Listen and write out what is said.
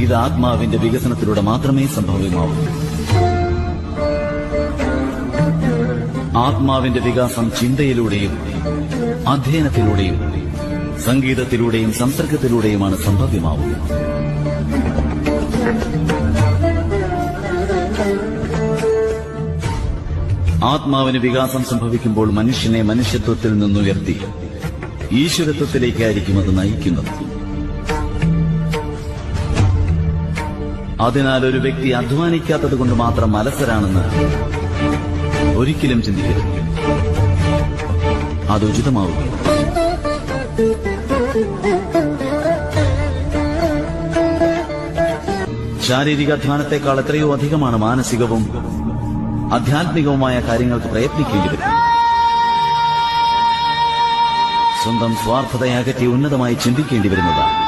ഇത് ആത്മാവിന്റെ വികസനത്തിലൂടെ മാത്രമേ സംഭവ്യമാവൂ. ആത്മാവിന്റെ വികാസം ചിന്തയിലൂടെയും അധ്യയനത്തിലൂടെയും സംഗീതത്തിലൂടെയും സംസർഗത്തിലൂടെയുമാണ് സംഭവ്യമാവുക. ആത്മാവിന് വികാസം സംഭവിക്കുമ്പോൾ മനുഷ്യനെ മനുഷ്യത്വത്തിൽ നിന്നുയർത്തി ഈശ്വരത്വത്തിലേക്കായിരിക്കും അത് നയിക്കുന്നത്. അതിനാൽ ഒരു വ്യക്തി അധ്വാനിക്കാത്തത് കൊണ്ട് മാത്രം അലസരാണെന്ന് ഒരിക്കലും ചിന്തിക്കരുത്. അത് ഉചിതമാവുക. ശാരീരിക അധ്വാനത്തെക്കാൾ എത്രയോ അധികമാണ് മാനസികവും ആധ്യാത്മികവുമായ കാര്യങ്ങൾക്ക് പ്രയത്നിക്കേണ്ടി വരും. സ്വന്തം സ്വാർത്ഥതയെ അകറ്റി ഉന്നതമായി ചിന്തിക്കേണ്ടി വരുന്നതാണ്.